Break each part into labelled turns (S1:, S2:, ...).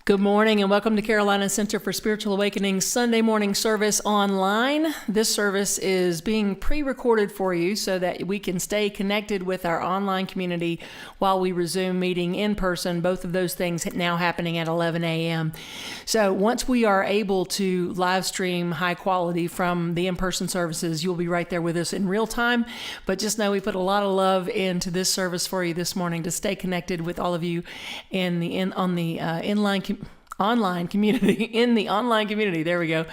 S1: Good morning and welcome to Carolina Center for Spiritual Awakening Sunday morning service online. This service is being pre-recorded for you so that we can stay connected with our online community while we resume meeting in person. Both of those things now happening at 11 a.m. So once we are able to live stream high quality from the in-person services, you'll be right there with us in real time. But just know we put a lot of love into this service for you this morning to stay connected with all of you in the online community. There we go.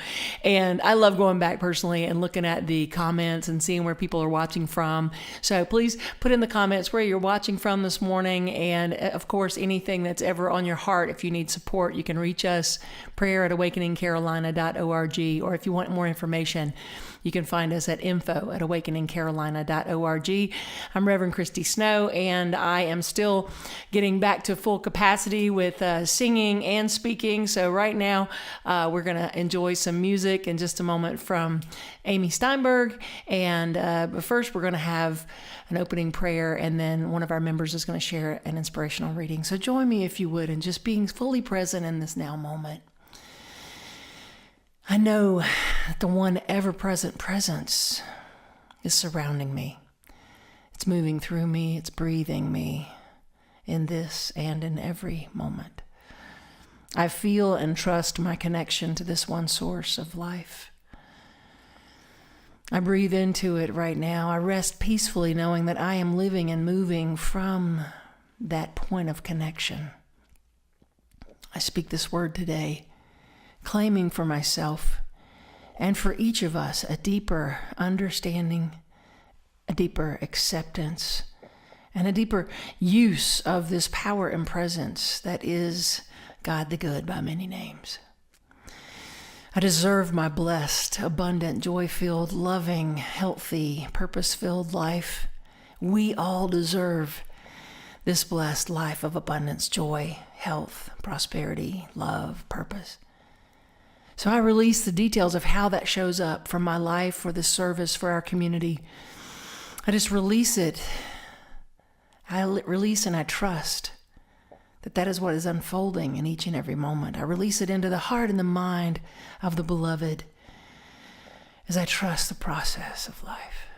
S1: And I love going back personally and looking at the comments and seeing where people are watching from. So please put in the comments where you're watching from this morning. And of course, anything that's ever on your heart, if you need support, you can reach us, prayer@awakeningcarolina.org. Or if you want more information, you can find us at info@awakeningcarolina.org. I'm Reverend Christy Snow, and I am still getting back to full capacity with singing and speaking. So right now, we're going to enjoy some music in just a moment from Amy Steinberg. But first, we're going to have an opening prayer, and then one of our members is going to share an inspirational reading. So join me, if you would, in just being fully present in this now moment. I know that the one ever-present presence is surrounding me. It's moving through me. It's breathing me in this and in every moment. I feel and trust my connection to this one source of life. I breathe into it right now. I rest peacefully knowing that I am living and moving from that point of connection. I speak this word today, claiming for myself and for each of us a deeper understanding, a deeper acceptance, and a deeper use of this power and presence that is God the Good by many names. I deserve my blessed, abundant, joy-filled, loving, healthy, purpose-filled life. We all deserve this blessed life of abundance, joy, health, prosperity, love, purpose. So I release the details of how that shows up for my life, for this service, for our community. I just release it. I release and I trust that that is what is unfolding in each and every moment. I release it into the heart and the mind of the beloved as I trust the process of life.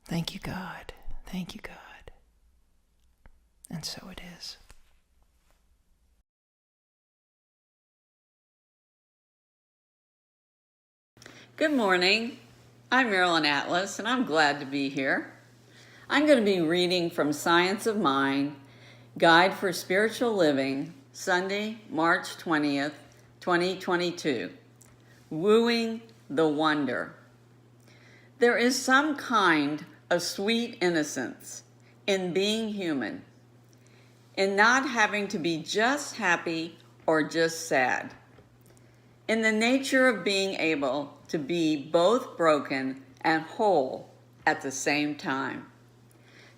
S1: Thank you, God. Thank you, God. And so it is.
S2: Good morning. I'm Marilyn Atlas, and I'm glad to be here. I'm going to be reading from Science of Mind, Guide for Spiritual Living, Sunday, March 20th, 2022. Wooing the Wonder. There is some kind of sweet innocence in being human, in not having to be just happy or just sad, in the nature of being able to be both broken and whole at the same time.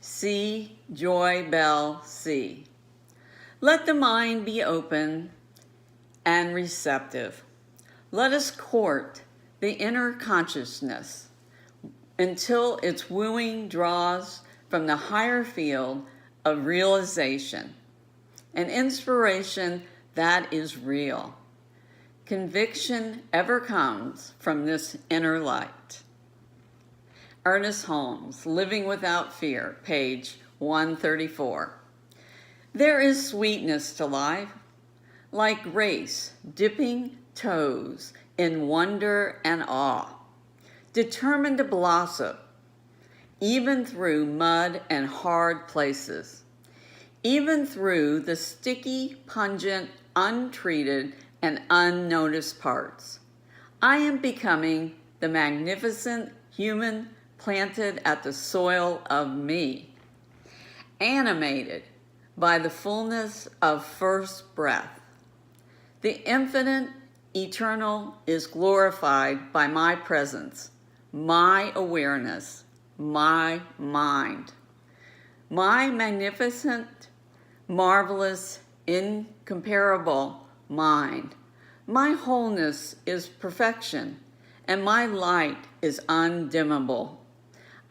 S2: See, Joy Bell, see. Let the mind be open and receptive. Let us court the inner consciousness until its wooing draws from the higher field of realization, an inspiration that is real. Conviction ever comes from this inner light. Ernest Holmes, Living Without Fear, page 134. There is sweetness to life, like grace dipping toes in wonder and awe, determined to blossom, even through mud and hard places, even through the sticky, pungent, untreated, and unnoticed parts. I am becoming the magnificent human planted at the soil of me, animated by the fullness of first breath. The infinite, eternal is glorified by my presence, my awareness, my mind. My magnificent, marvelous, incomparable mind. My wholeness is perfection, and my light is undimmable.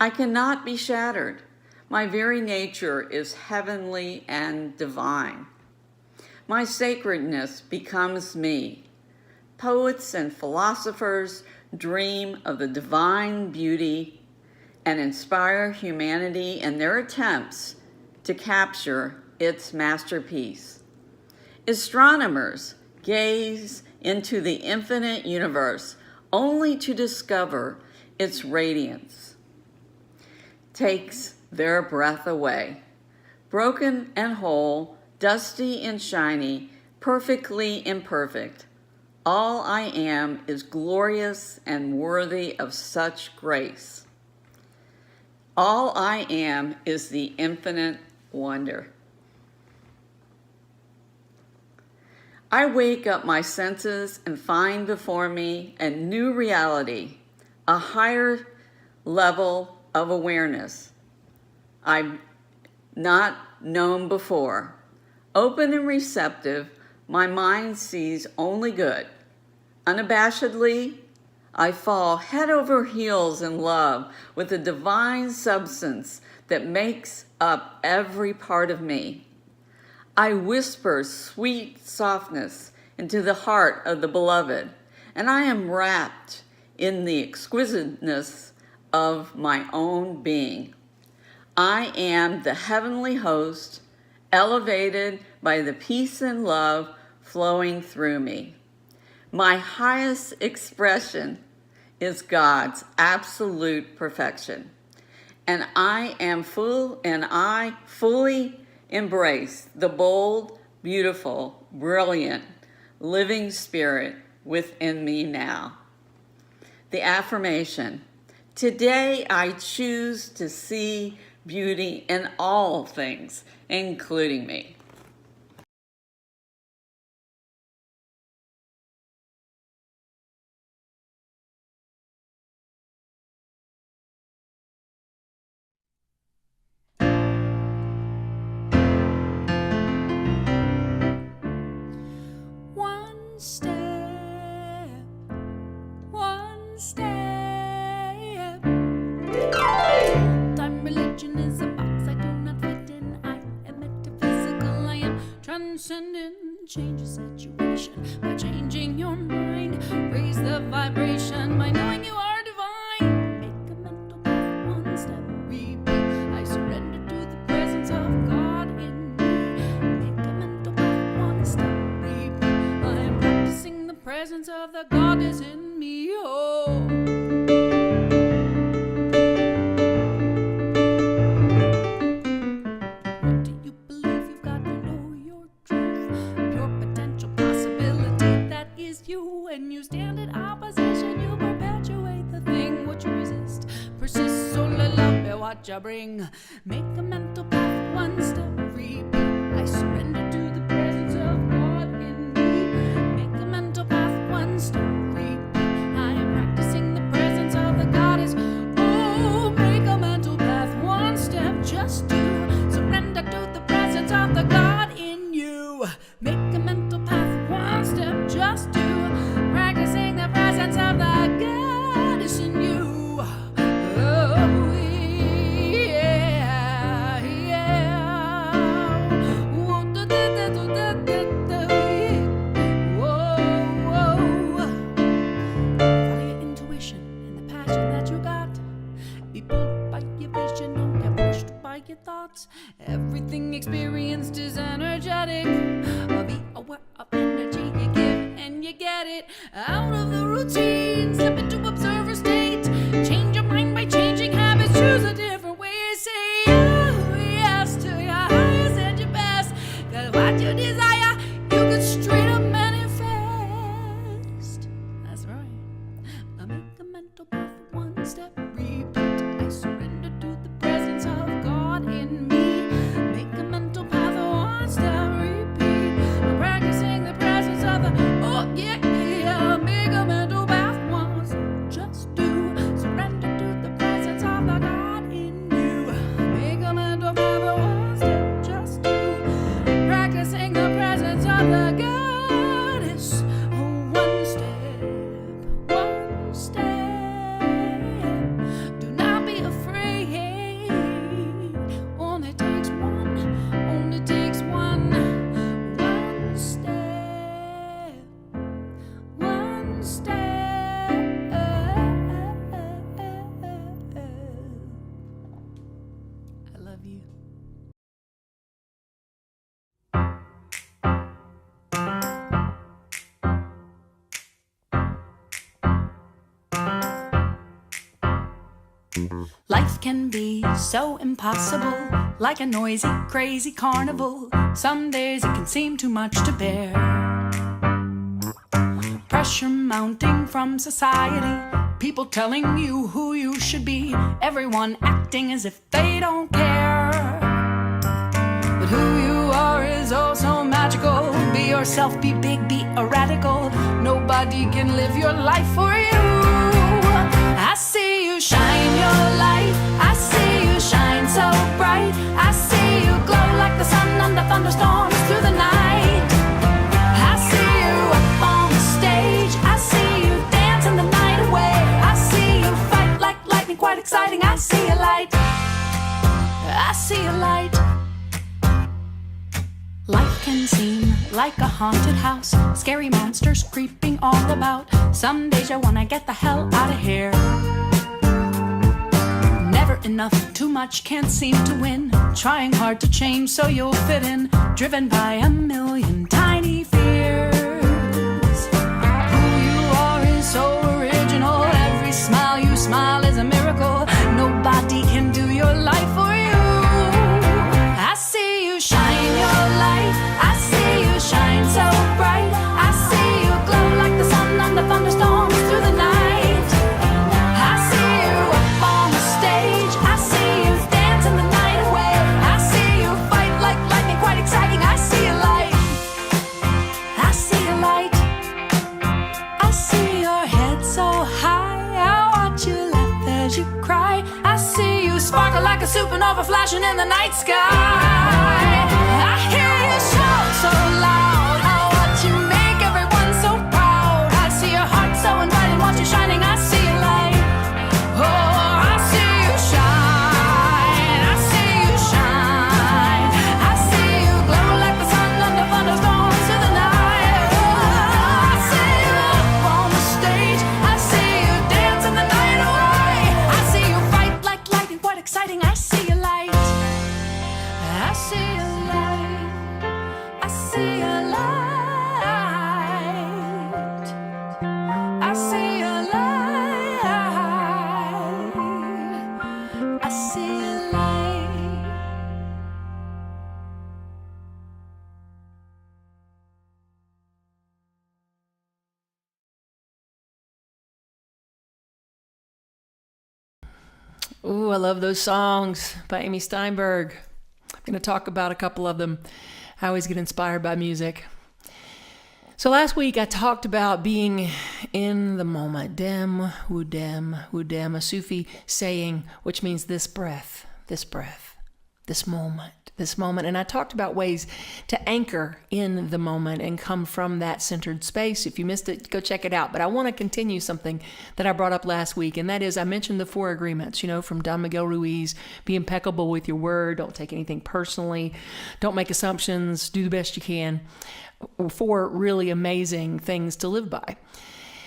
S2: I cannot be shattered. My very nature is heavenly and divine. My sacredness becomes me. Poets and philosophers dream of the divine beauty and inspire humanity in their attempts to capture its masterpiece. Astronomers gaze into the infinite universe only to discover its radiance. Takes their breath away. Broken and whole, dusty and shiny, perfectly imperfect. All I am is glorious and worthy of such grace. All I am is the infinite wonder. I wake up my senses and find before me a new reality, a higher level of awareness I've not known before. Open and receptive, my mind sees only good. Unabashedly, I fall head over heels in love with the divine substance that makes up every part of me. I whisper sweet softness into the heart of the beloved, and I am wrapped in the exquisiteness of my own being. I am the heavenly host, elevated by the peace and love flowing through me. My highest expression is God's absolute perfection, and I fully embrace the bold, beautiful, brilliant, living spirit within me now. The affirmation: today I choose to see beauty in all things, including me.
S3: One step. Time religion is a box I do not fit in. I am metaphysical, I am transcendent. Change the situation by changing your mind. Raise the vibration by knowing you are divine. Make a mental path, one step, repeat. I surrender to the presence of God in me. Make a mental path, one step, repeat. I am practicing the presence of the God is in me. Oh. When you stand in opposition, you perpetuate the thing which you resist. Persist, so love, what you bring. Make a mental path, one step, repeat. I surrender to the presence of God in me. Make a mental path, one step, repeat. I am practicing the presence of the goddess. Oh, make a mental path, one step, just do. Surrender to the presence of the God in you. Make a mental path, one step, just do. Practicing the presence of the goddess in you. Oh, yeah, yeah. Whoa. Follow your intuition and the passion that you got. Be pulled by your vision, don't get pushed by your thoughts. Everything experienced is energetic. Be aware of energy you give and you get it. Out of the routine, slip into observer state. Change your mind by changing habits. Choose a different way. Say oh yes to your highest and your best. Cause what you desire, you can straight up manifest. That's right. I make a mental path, one step, repeat. I surrender to the presence of God in me. Make a mental path, one step, repeat. I'm practicing the presence of the oh yeah. Make a mental path, one step, just do. Surrender to the presence of the God in you. Make a mental path, one step, just do. Practicing the presence of the goddess. One step. Do not be afraid. Only takes one. One Life can be so impossible, like a noisy, crazy carnival. Some days it can seem too much to bear. Pressure mounting from society, people telling you who you should be, everyone acting as if they don't care. But who you are is oh so magical. Be yourself, be big, be a radical. Nobody can live your life for you. I see you shine your light, I see you shine so bright, I see you glow like the sun under thunderstorms through the night. I see you up on the stage, I see you dancing the night away, I see you fight like lightning, quite exciting. I see a light, I see a light. Life can seem like a haunted house, scary monsters creeping all about. Some days you wanna get the hell out of here. Never enough, too much, can't seem to win. Trying hard to change so you'll fit in, driven by a million tiny fears. Who you are is so original, every smile you smile is a miracle. Nobody can do your life for you. I see you shine your light, I see you shine so bright, I see you glow like the sun under thunderstorms through the night. I see you up on the stage, I see you dancing the night away, I see you fight like lightning, quite exciting. I see a light, I see a light, I see your head so high, I watch you laugh as you cry, I see you sparkle like a supernova flashing in the night sky. I hear you shout so loud, how what you make everyone so proud. I see your heart so inviting, watch you shining. I see a light, oh, I see you shine, I see you shine, I see you glow like the sun under thunderstorms through the night. Oh, I see you up on the stage, I see you dancing the night away, I see you fight like lightning, quite exciting. I see a light, I see a light, I see a light, I see a light, I see a light.
S1: Ooh, I love those songs by Amy Steinberg. I'm going to talk about a couple of them. I always get inspired by music. So last week I talked about being in the moment. Dem, wudem, a Sufi saying, which means this breath, this moment. And I talked about ways to anchor in the moment and come from that centered space. If you missed it, go check it out. But I want to continue something that I brought up last week, and that is I mentioned the 4 agreements, from Don Miguel Ruiz. Be impeccable with your word. Don't take anything personally. Don't make assumptions. Do the best you can. 4 really amazing things to live by.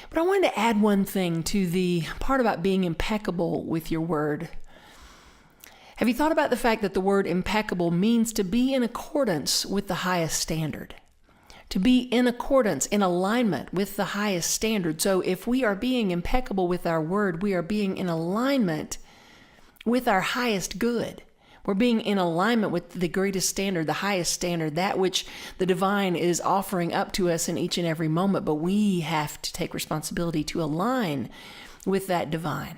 S1: But I wanted to add one thing to the part about being impeccable with your word. Have you thought about the fact that the word impeccable means to be in accordance with the highest standard? To be in accordance, in alignment with the highest standard. So if we are being impeccable with our word, we are being in alignment with our highest good. We're being in alignment with the greatest standard, the highest standard, that which the divine is offering up to us in each and every moment. But we have to take responsibility to align with that divine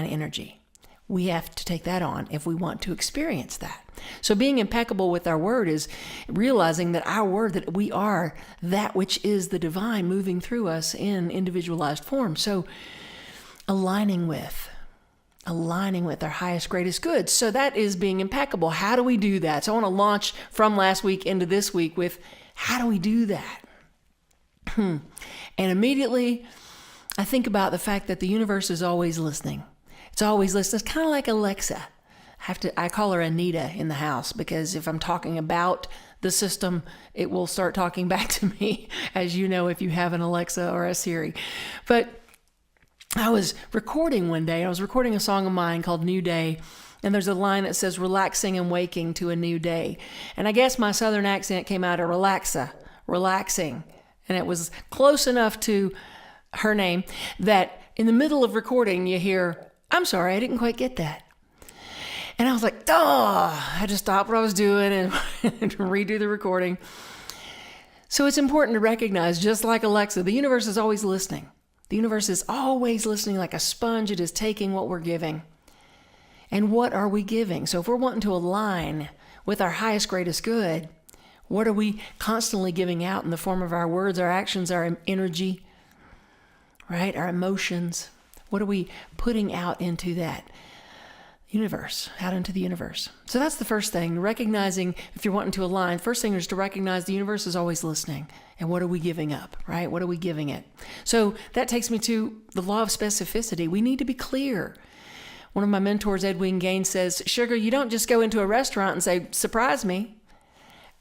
S1: energy. We have to take that on if we want to experience that. So being impeccable with our word is realizing that our word, that we are that which is the divine moving through us in individualized form. So aligning with our highest, greatest good. So that is being impeccable. How do we do that? So I want to launch from last week into this week with how do we do that? And immediately I think about the fact that the universe is always listening. It's always listening. It's kind of like Alexa. I call her Anita in the house, because if I'm talking about the system, it will start talking back to me, as you know, if you have an Alexa or a Siri. But I was recording one day. I was recording a song of mine called New Day, and there's a line that says, relaxing and waking to a new day. And I guess my southern accent came out of relaxing. And it was close enough to her name that in the middle of recording, you hear I'm sorry, I didn't quite get that. And I was like, I had to stop what I was doing and redo the recording. So it's important to recognize, just like Alexa, the universe is always listening. The universe is always listening like a sponge. It is taking what we're giving. And what are we giving? So if we're wanting to align with our highest, greatest good, what are we constantly giving out in the form of our words, our actions, our energy, right? Our emotions. What are we putting out into that universe, out into the universe? So that's the first thing, recognizing if you're wanting to align. First thing is to recognize the universe is always listening. And what are we giving up, right? What are we giving it? So that takes me to the law of specificity. We need to be clear. One of my mentors, Edwin Gaines, says, Sugar, you don't just go into a restaurant and say, surprise me.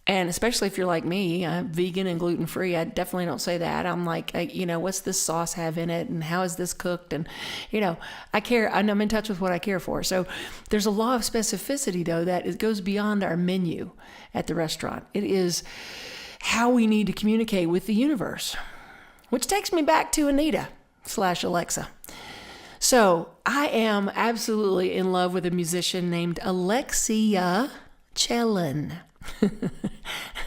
S1: And especially if you're like me, I'm vegan and gluten-free, I definitely don't say that. I'm like, what's this sauce have in it? And how is this cooked? And, I care. I'm in touch with what I care for. So there's a law of specificity, though, that it goes beyond our menu at the restaurant. It is how we need to communicate with the universe, which takes me back to Anita/Alexa. So I am absolutely in love with a musician named Alexia Chelin.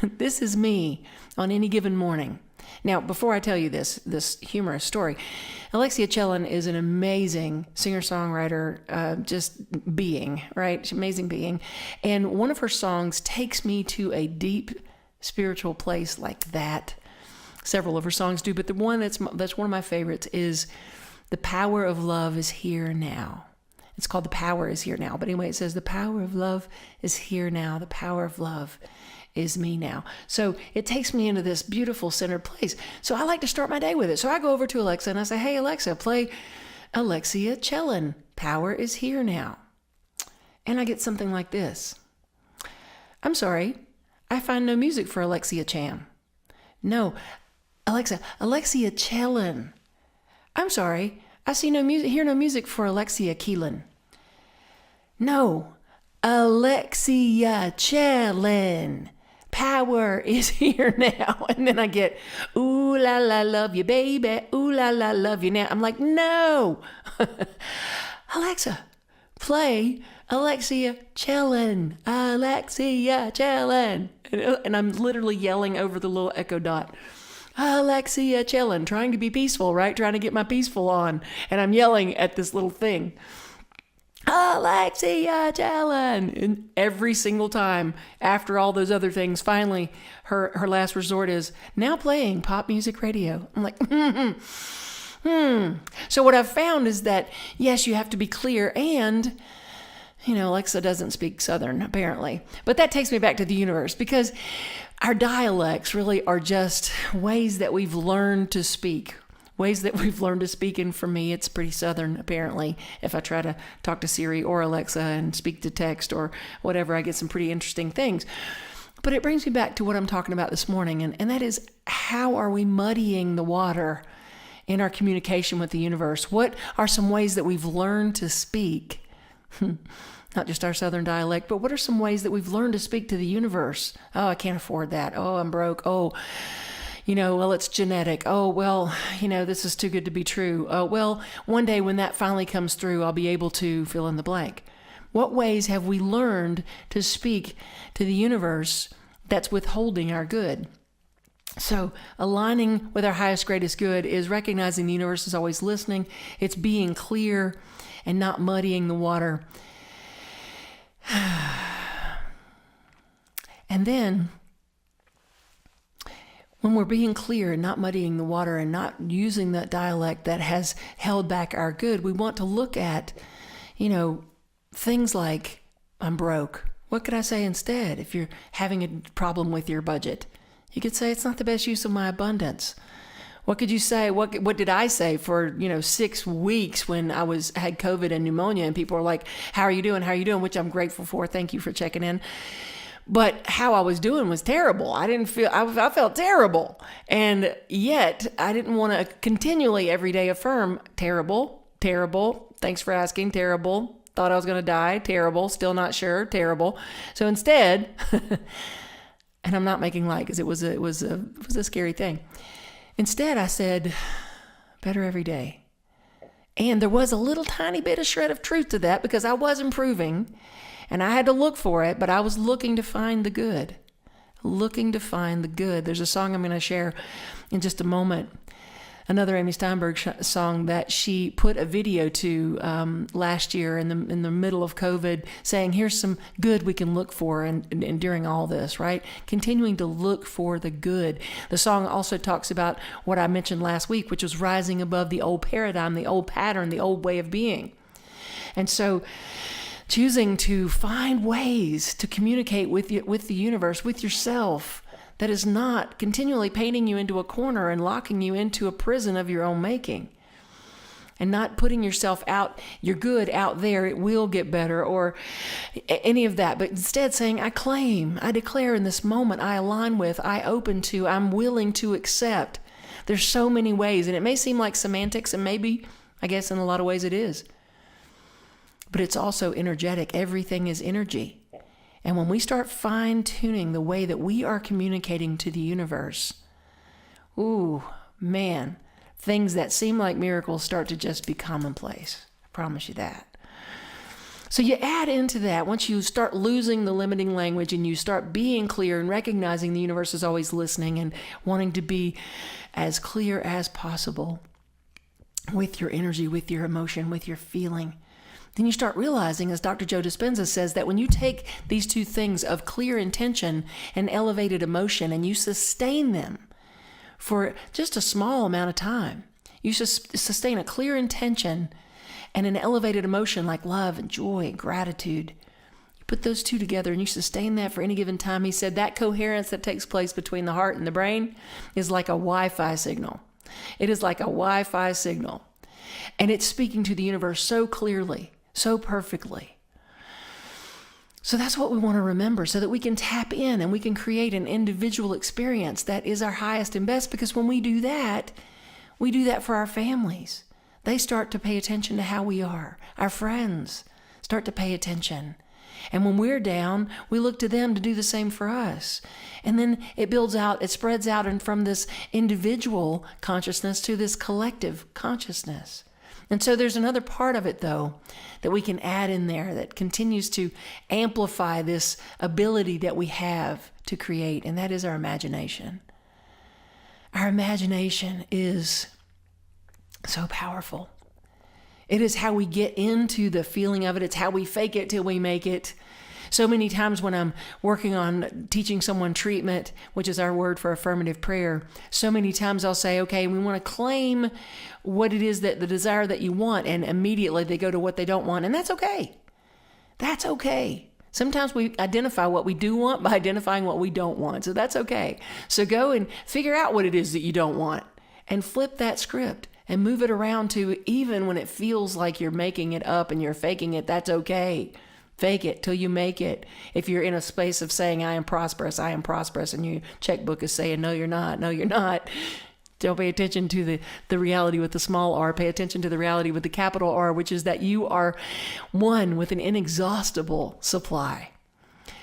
S1: This is me on any given morning. Now, before I tell you this humorous story, Alexia Chelin is an amazing singer-songwriter, just being, right? She's an amazing being. And one of her songs takes me to a deep spiritual place like that. Several of her songs do, but the one that's one of my favorites is The Power of Love is Here Now. It's called The Power is Here Now. But anyway, it says the power of love is here now. The power of love is me now. So it takes me into this beautiful centered place. So I like to start my day with it. So I go over to Alexa and I say, hey, Alexa, play Alexia Chelin. Power is here now. And I get something like this. I'm sorry, I find no music for Alexia Chan. No, Alexia Chelin. I'm sorry, I see no music, hear no music for Alexia Keelan. No, Alexia Chelin. Power is here now. And then I get, ooh la la, love you, baby. Ooh la la, love you now. I'm like, no. Alexa, play Alexia Chelin. Alexia Chelin. And I'm literally yelling over the little echo dot. Alexia Chelin, trying to be peaceful, right? Trying to get my peaceful on. And I'm yelling at this little thing. Alexia Chelin. And every single time after all those other things, finally, her last resort is now playing pop music radio. I'm like, So what I've found is that, yes, you have to be clear, and Alexa doesn't speak Southern, apparently. But that takes me back to the universe, because our dialects really are just ways that we've learned to speak. And for me, it's pretty Southern, apparently. If I try to talk to Siri or Alexa and speak to text or whatever, I get some pretty interesting things. But it brings me back to what I'm talking about this morning, and that is, how are we muddying the water in our communication with the universe? What are some ways that we've learned to speak? Not just our Southern dialect, but what are some ways that we've learned to speak to the universe? Oh, I can't afford that. Oh, I'm broke. Oh, well, it's genetic. Oh, well, this is too good to be true. Oh, well, one day when that finally comes through, I'll be able to fill in the blank. What ways have we learned to speak to the universe that's withholding our good? So aligning with our highest, greatest good is recognizing the universe is always listening. It's being clear and not muddying the water. And then, when we're being clear and not muddying the water and not using that dialect that has held back our good, we want to look at, things like, I'm broke. What could I say instead if you're having a problem with your budget? You could say, it's not the best use of my abundance. What could you say? What did I say for 6 weeks when I had COVID and pneumonia, and people were like, how are you doing? How are you doing? Which I'm grateful for. Thank you for checking in. But how I was doing was terrible. I felt terrible. And yet I didn't want to continually every day affirm, terrible, terrible. Thanks for asking, terrible. Thought I was going to die, terrible. Still not sure, terrible. So instead, and I'm not making light because it was a scary thing. Instead, I said, better every day. And there was a little tiny bit of shred of truth to that because I was improving and I had to look for it, but I was looking to find the good. Looking to find the good. There's a song I'm going to share in just a moment. Another Amy Steinberg song that she put a video to last year in the middle of COVID, saying, here's some good we can look for and during all this, right? Continuing to look for the good. The song also talks about what I mentioned last week, which was rising above the old paradigm, the old pattern, the old way of being. And so choosing to find ways to communicate with the universe, with yourself, that is not continually painting you into a corner and locking you into a prison of your own making. And not putting yourself out, you're good out there, it will get better, or any of that. But instead saying, I claim, I declare in this moment, I align with, I open to, I'm willing to accept. There's so many ways, and it may seem like semantics, and maybe, I guess in a lot of ways it is. But it's also energetic. Everything is energy. And when we start fine-tuning the way that we are communicating to the universe, ooh, man, things that seem like miracles start to just be commonplace. I promise you that. So you add into that, once you start losing the limiting language and you start being clear and recognizing the universe is always listening and wanting to be as clear as possible with your energy, with your emotion, with your feeling, then you start realizing, as Dr. Joe Dispenza says, that when you take these two things of clear intention and elevated emotion and you sustain them for just a small amount of time, you sustain a clear intention and an elevated emotion like love and joy and gratitude. You put those two together and you sustain that for any given time. He said that coherence that takes place between the heart and the brain is like a Wi-Fi signal. It is like a Wi-Fi signal. And it's speaking to the universe so clearly, so perfectly. So that's what we want to remember so that we can tap in and we can create an individual experience that is our highest and best, because when we do that for our families. They start to pay attention to how we are. Our friends start to pay attention. And when we're down, we look to them to do the same for us. And then it builds out, it spreads out and from this individual consciousness to this collective consciousness. And so there's another part of it, though, that we can add in there that continues to amplify this ability that we have to create, and that is our imagination. Our imagination is so powerful. It is how we get into the feeling of it. It's how we fake it till we make it. So many times when I'm working on teaching someone treatment, which is our word for affirmative prayer, so many times I'll say, okay, we want to claim what it is that the desire that you want, and immediately they go to what they don't want, and that's okay. That's okay. Sometimes we identify what we do want by identifying what we don't want, so that's okay. So go and figure out what it is that you don't want and flip that script and move it around to, even when it feels like you're making it up and you're faking it, that's okay. Fake it till you make it. If you're in a space of saying, I am prosperous, and your checkbook is saying, no, you're not, don't pay attention to the reality with the small r. Pay attention to the reality with the capital R, which is that you are one with an inexhaustible supply.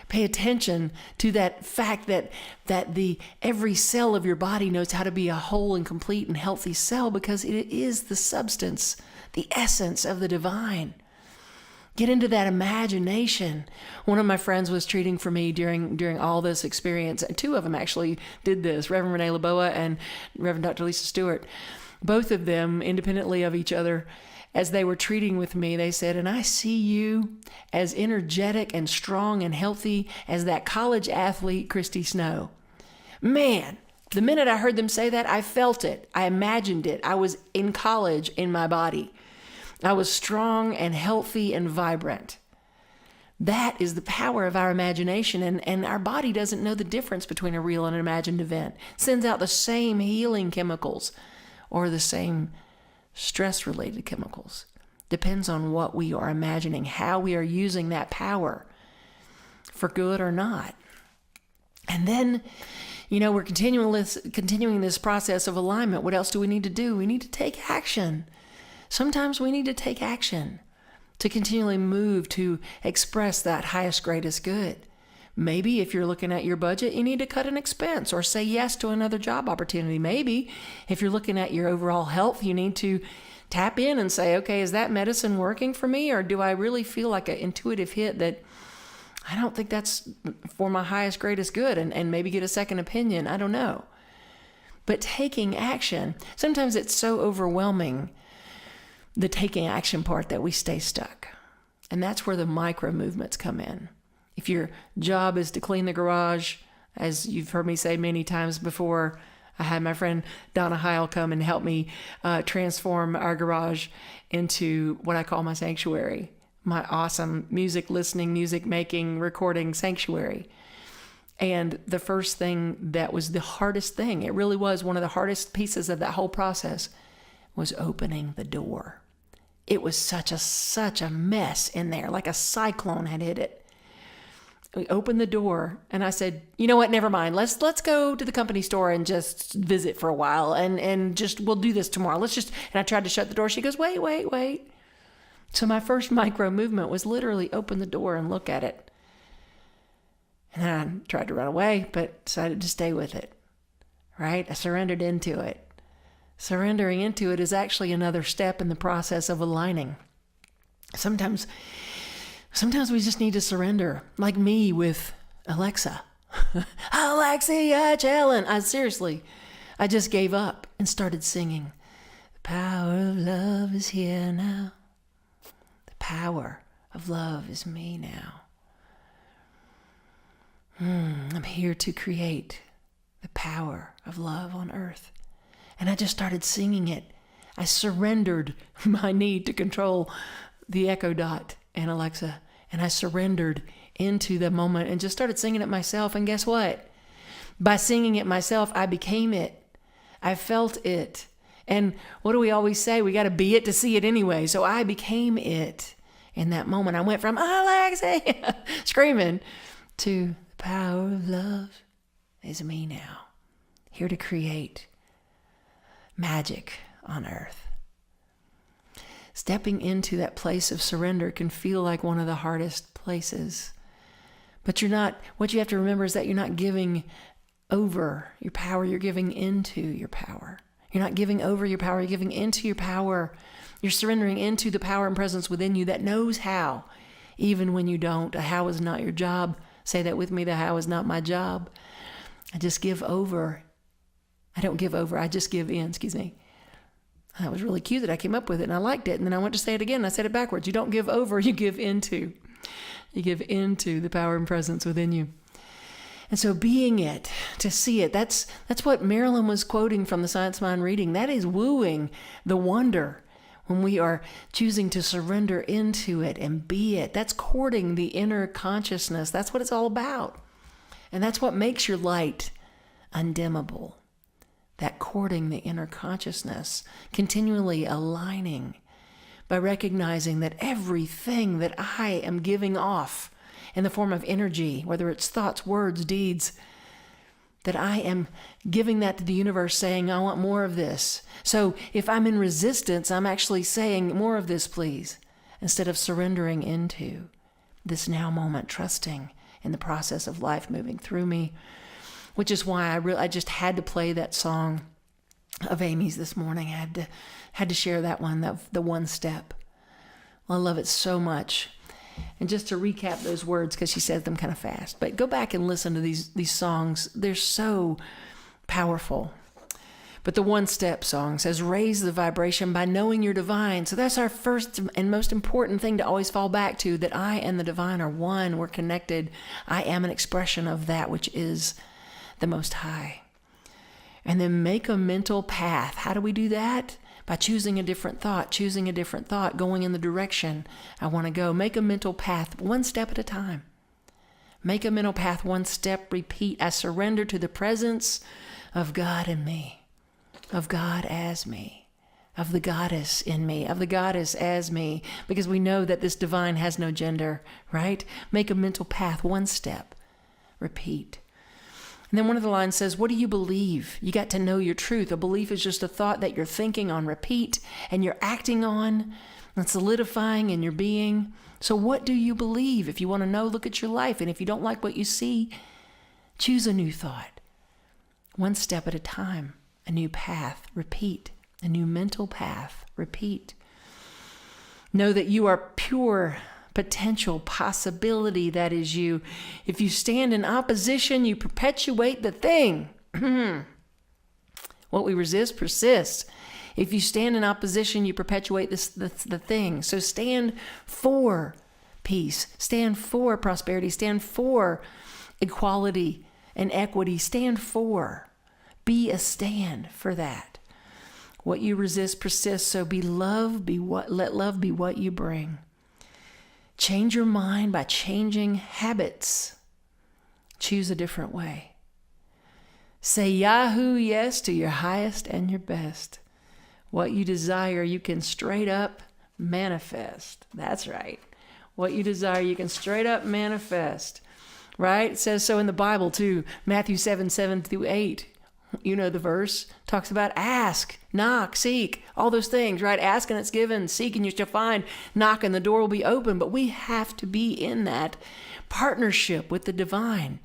S1: Pay attention to that fact that every cell of your body knows how to be a whole and complete and healthy cell, because it is the substance, the essence of the divine. Get into that imagination. One of my friends was treating for me during all this experience. Two of them actually did this, Reverend Renee Laboa and Reverend Dr. Lisa Stewart. Both of them, independently of each other, as they were treating with me, they said, and I see you as energetic and strong and healthy as that college athlete, Christy Snow. Man, the minute I heard them say that, I felt it. I imagined it. I was in college in my body. I was strong and healthy and vibrant. That is the power of our imagination, and our body doesn't know the difference between a real and an imagined event. It sends out the same healing chemicals or the same stress-related chemicals. Depends on what we are imagining, how we are using that power for good or not. And then, we're continuing this process of alignment. What else do we need to do? We need to take action. Sometimes we need to take action to continually move to express that highest, greatest good. Maybe if you're looking at your budget, you need to cut an expense or say yes to another job opportunity. Maybe if you're looking at your overall health, you need to tap in and say, okay, is that medicine working for me? Or do I really feel like an intuitive hit that I don't think that's for my highest, greatest good, and maybe get a second opinion? I don't know. But taking action, sometimes it's so overwhelming, the taking action part, that we stay stuck. And that's where the micro movements come in. If your job is to clean the garage, as you've heard me say many times before, I had my friend Donna Heil come and help me transform our garage into what I call my sanctuary, my awesome music listening, music making, recording sanctuary. And the first thing that was the hardest thing, it really was one of the hardest pieces of that whole process, was opening the door. It was such a mess in there, like a cyclone had hit it. We opened the door and I said, you know what, never mind. Let's go to the company store and just visit for a while and just, we'll do this tomorrow. And I tried to shut the door. She goes, wait. So my first micro movement was literally open the door and look at it. And then I tried to run away, but decided to stay with it, right? I surrendered into it. Surrendering into it is actually another step in the process of aligning. Sometimes we just need to surrender, like me with Alexa. Alexia Chellen. I just gave up and started singing. The power of love is here now. The power of love is me now. I'm here to create the power of love on earth. And I just started singing it. I surrendered my need to control the Echo Dot and Alexa. And I surrendered into the moment and just started singing it myself. And guess what? By singing it myself, I became it. I felt it. And what do we always say? We got to be it to see it anyway. So I became it in that moment. I went from Alexa screaming to the power of love is me now. Here to create magic on earth. Stepping into that place of surrender can feel like one of the hardest places. But what you have to remember is that you're not giving over your power, you're giving into your power. You're not giving over your power, you're giving into your power. You're surrendering into the power and presence within you that knows how, even when you don't. A how is not your job. Say that with me, the how is not my job. I just give over. I don't give over, I just give in, That was really cute that I came up with it and I liked it. And then I went to say it again. I said it backwards. You don't give over, you give into. You give into the power and presence within you. And so being it, to see it, that's what Marilyn was quoting from the Science Mind reading. That is wooing the wonder when we are choosing to surrender into it and be it. That's courting the inner consciousness. That's what it's all about. And that's what makes your light undimmable. That courting the inner consciousness, continually aligning by recognizing that everything that I am giving off in the form of energy, whether it's thoughts, words, deeds, that I am giving that to the universe saying, I want more of this. So if I'm in resistance, I'm actually saying more of this, please, instead of surrendering into this now moment, trusting in the process of life moving through me. Which is why I just had to play that song of Amy's this morning. I had to share that one, the one step. I love it so much. And just to recap those words, because she says them kind of fast, but go back and listen to these songs. They're so powerful. But the one step song says, raise the vibration by knowing you're divine. So that's our first and most important thing to always fall back to, that I and the divine are one. We're connected. I am an expression of that which is the Most High. And then make a mental path. How do we do that? By choosing a different thought, going in the direction I want to go. Make a mental path one step at a time. Make a mental path one step, repeat. I surrender to the presence of God in me, of God as me, of the goddess in me, of the goddess as me, because we know that this divine has no gender, right? Make a mental path one step, repeat. And then one of the lines says, what do you believe? You got to know your truth. A belief is just a thought that you're thinking on repeat and you're acting on and solidifying in your being. So what do you believe? If you want to know, look at your life. And if you don't like what you see, choose a new thought. One step at a time, a new path. Repeat, a new mental path. Repeat. Know that you are pure potential possibility, that is you. If you stand in opposition, you perpetuate the thing. What we resist persists. If you stand in opposition, you perpetuate the thing. So stand for peace. Stand for prosperity. Stand for equality and equity. Stand for. Be a stand for that. What you resist persists. So let love be what you bring. Change your mind by changing habits. Choose a different way. Say Yahoo yes to your highest and your best. What you desire, you can straight up manifest. That's right. What you desire, you can straight up manifest. Right? It says so in the Bible too. Matthew 7:7-8. You know the verse. Talks about ask, knock, seek, all those things, right? Ask and it's given. Seek and you shall find. Knock and the door will be open. But we have to be in that partnership with the divine.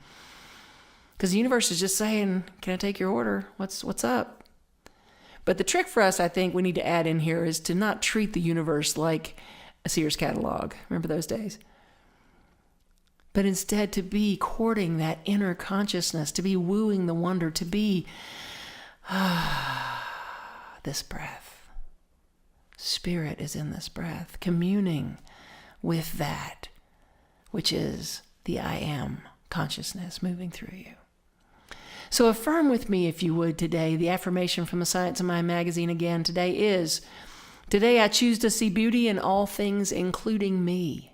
S1: Because the universe is just saying, can I take your order? What's up? But the trick for us, I think, we need to add in here is to not treat the universe like a Sears catalog. Remember those days? But instead to be courting that inner consciousness, to be wooing the wonder, to be this breath. Spirit is in this breath, communing with that, which is the I am consciousness moving through you. So affirm with me, if you would, today, the affirmation from the Science of Mind magazine again today is, today I choose to see beauty in all things, including me.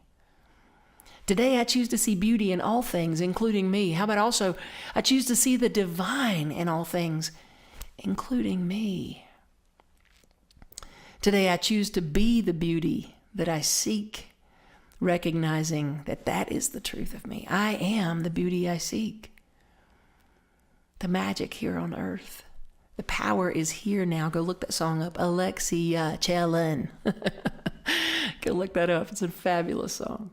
S1: Today I choose to see beauty in all things, including me. How about also, I choose to see the divine in all things, including me. Today I choose to be the beauty that I seek, recognizing that that is the truth of me. I am the beauty I seek. The magic here on earth. The power is here now. Go look that song up. Alexia Chelin. Go look that up. It's a fabulous song.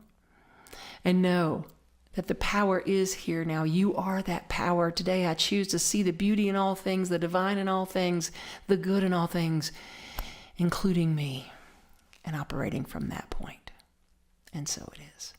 S1: And know that the power is here now. You are that power. Today I choose to see the beauty in all things, the divine in all things, the good in all things, including me, and operating from that point. And so it is.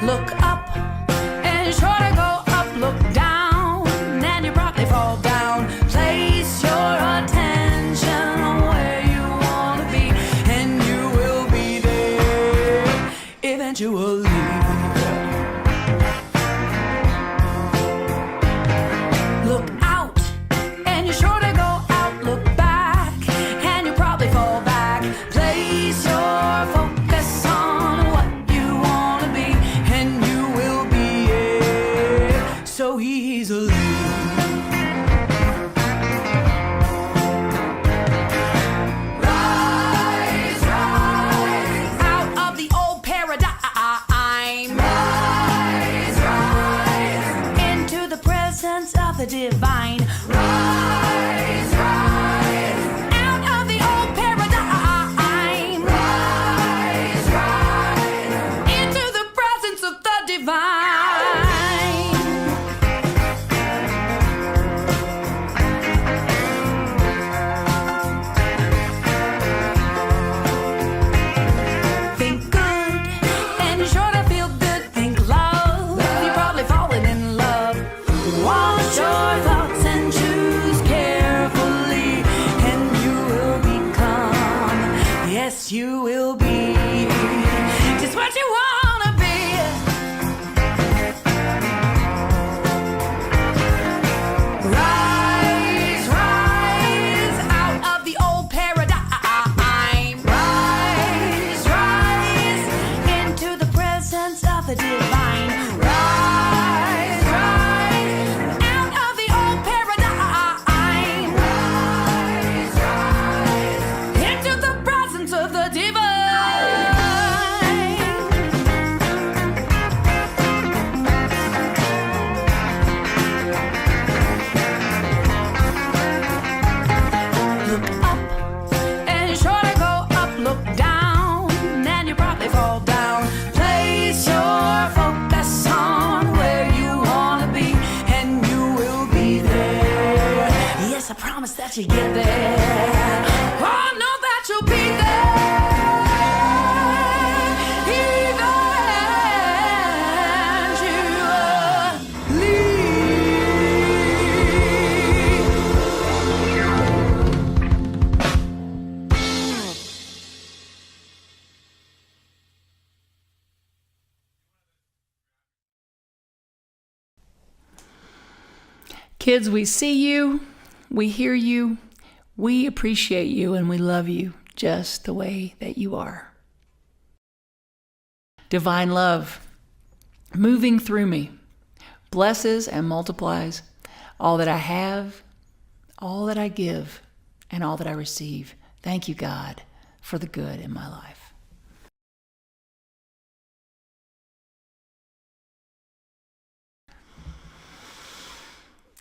S3: Look up and sure to go up, look down, and you probably fall down. Place your attention where you want to be, and you will be there eventually. Look out and you're sure to go out, look back and you probably fall back. Place your focus on what you want to be, and you will be it so easily. Rise, rise out of the old paradigm. Rise, rise into the presence of the divine. Rise, rise out of the old paradigm. Rise, rise into the presence of the divine. Think good and you're sure to feel good. Think love, you're probably falling in love. Wash your thoughts and choose that you get there. Oh, know that you'll be there. Even you
S1: Kids, we see you, we hear you, we appreciate you, and we love you just the way that you are. Divine love, moving through me, blesses and multiplies all that I have, all that I give, and all that I receive. Thank you, God, for the good in my life.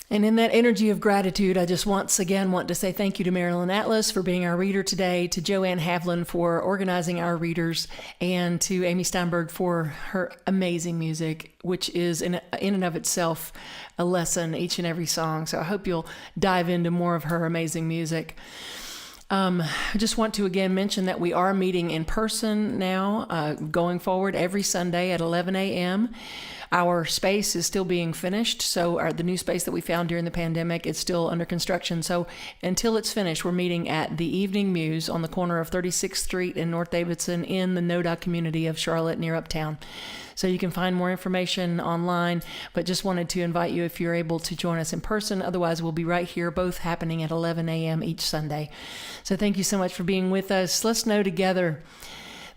S1: And in that energy of gratitude, I just once again want to say thank you to Marilyn Atlas for being our reader today, to Joanne Havlin for organizing our readers, and to Amy Steinberg for her amazing music, which is in and of itself a lesson, each and every song. So I hope you'll dive into more of her amazing music. I just want to again mention that we are meeting in person now, going forward every Sunday at 11 a.m. Our space is still being finished, so the new space that we found during the pandemic is still under construction. So until it's finished, we're meeting at the Evening Muse on the corner of 36th Street and North Davidson in the NODA community of Charlotte near Uptown. So you can find more information online, but just wanted to invite you if you're able to join us in person. Otherwise, we'll be right here, both happening at 11 a.m. each Sunday. So thank you so much for being with us. Let's know together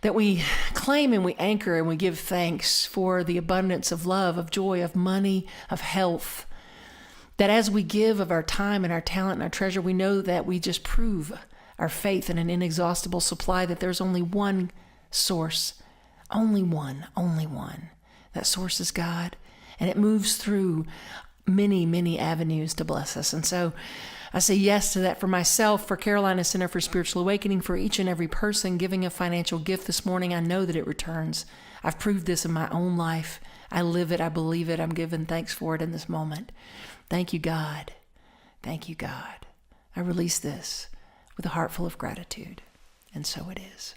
S1: that we claim and we anchor and we give thanks for the abundance of love, of joy, of money, of health. That as we give of our time and our talent and our treasure, we know that we just prove our faith in an inexhaustible supply, that there's only one source, only one. That source is God, and it moves through many, many avenues to bless us. And so I say yes to that for myself, for Carolina Center for Spiritual Awakening, for each and every person giving a financial gift this morning. I know that it returns. I've proved this in my own life. I live it. I believe it. I'm giving thanks for it in this moment. Thank you, God. Thank you, God. I release this with a heart full of gratitude. And so it is.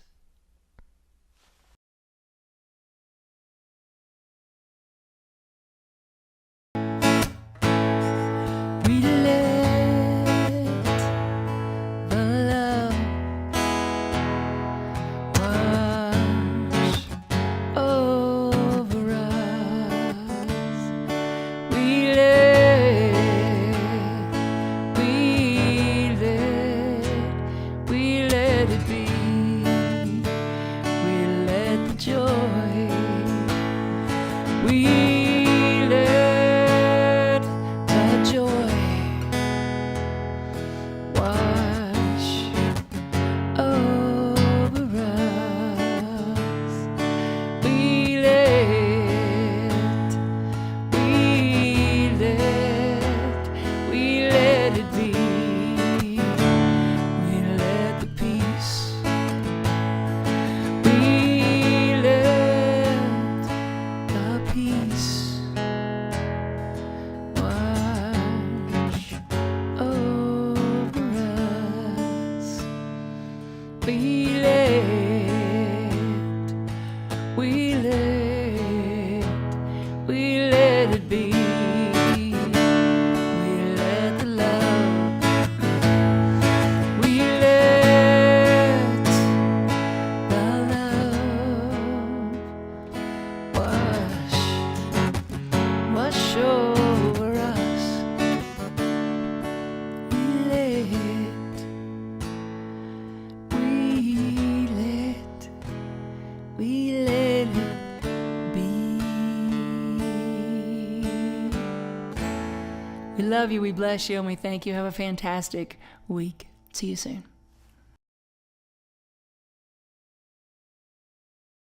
S1: We love you, we bless you, and we thank you. Have a fantastic week. See you soon.